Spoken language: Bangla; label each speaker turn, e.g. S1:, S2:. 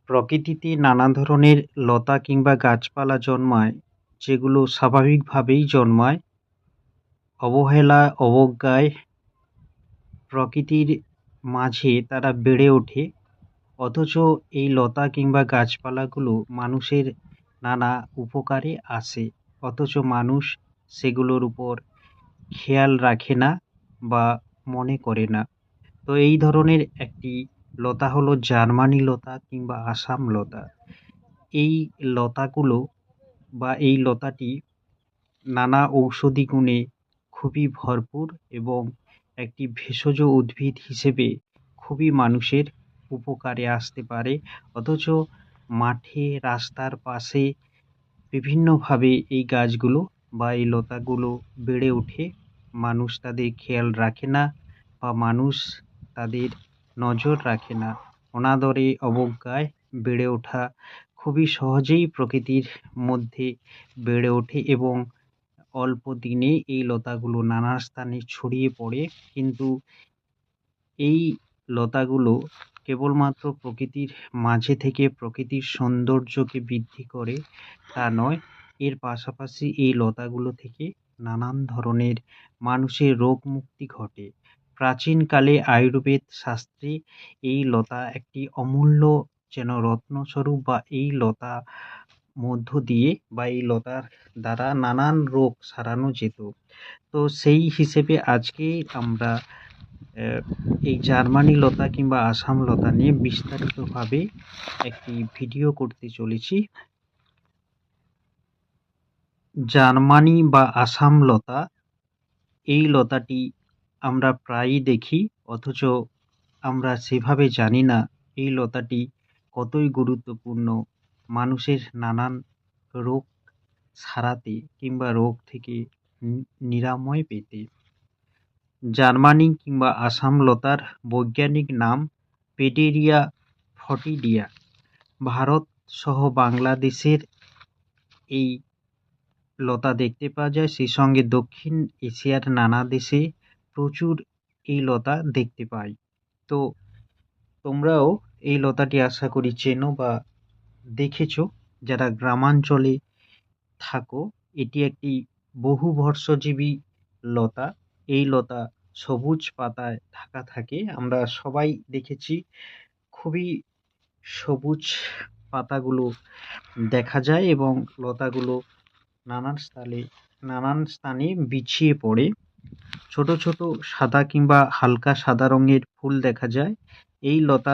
S1: প্রকৃতিতে নানা ধরনের লতা কিংবা গাছপালা জন্মায়, যেগুলো স্বাভাবিকভাবেই জন্মায়। অবহেলা অবজ্ঞায় প্রকৃতির মাঝে তারা বেড়ে ওঠে। অথচ এই লতা কিংবা গাছপালাগুলো মানুষের নানা উপকারে আসে, অথচ মানুষ সেগুলোর উপর খেয়াল রাখে না বা মনে করে না। তো এই ধরনের একটি লতা হলো জার্মানি লতা কিংবা আসাম লতা। এই লতাগুলো বা এই লতাটি নানা ঔষধি গুণে খুবই ভরপুর এবং একটি ভেষজ উদ্ভিদ হিসেবে খুবই মানুষের উপকারে আসতে পারে। অথচ মাঠে রাস্তার পাশে বিভিন্নভাবে এই গাছগুলো বা এই লতাগুলো বেড়ে ওঠে। মানুষ তাদের খেয়াল রাখে না বা মানুষ তাদের নজর রাখে না। অনাদরে অবজ্ঞায় বেড়ে ওঠা খুবই সহজেই প্রকৃতির মধ্যে বেড়ে ওঠে এবং অল্প দিনে এই লতাগুলো নানা স্থানে ছড়িয়ে পড়ে। কিন্তু এই লতাগুলো কেবলমাত্র প্রকৃতির মাঝে থেকে প্রকৃতির সৌন্দর্যকে বৃদ্ধি করে তা নয়, এর পাশাপাশি এই লতাগুলো থেকে নানান ধরনের মানুষের রোগ মুক্তি ঘটে। প্রাচীনকালে আয়ুর্বেদ শাস্ত্রে এই লতা একটি অমূল্য যেন রত্নস্বরূপ, বা এই লতা মধ্য দিয়ে বা এই লতার দ্বারা নানান রোগ সারানো যেত। তো সেই হিসেবে আজকে আমরা এই জার্মানি লতা কিংবা আসাম লতা নিয়ে বিস্তারিতভাবে একটি ভিডিও করতে চলেছি। জার্মানি বা আসাম লতা, এই লতাটি আমরা প্রায়ই দেখি, অথচ আমরা সেভাবে জানি না এই লতাটি কতই গুরুত্বপূর্ণ মানুষের নানান রোগ সারাতে কিংবা রোগ থেকে নিরাময় পেতে। জার্মানি কিংবা আসাম লতার বৈজ্ঞানিক নাম পেডেরিয়া ফটিডিয়া। ভারত সহ বাংলাদেশের এই লতা দেখতে পাওয়া যায়, সেই সঙ্গে দক্ষিণ এশিয়ার নানা দেশে প্রচুর এই লতা দেখতে পাই। তো তোমরাও এই লতাটি আশা করি চেনো বা দেখেছ যারা গ্রামাঞ্চলে থাকো। এটি একটি বহুবর্ষজীবী লতা। এই লতা সবুজ পাতায় ঢাকা থাকে, আমরা সবাই দেখেছি। খুবই সবুজ পাতাগুলো দেখা যায় এবং লতাগুলো নানান স্থানে বিছিয়ে পড়ে। ছোট ছোট সাদা কিংবা হালকা সাদা রঙের ফুল দেখা যায়। এই লতার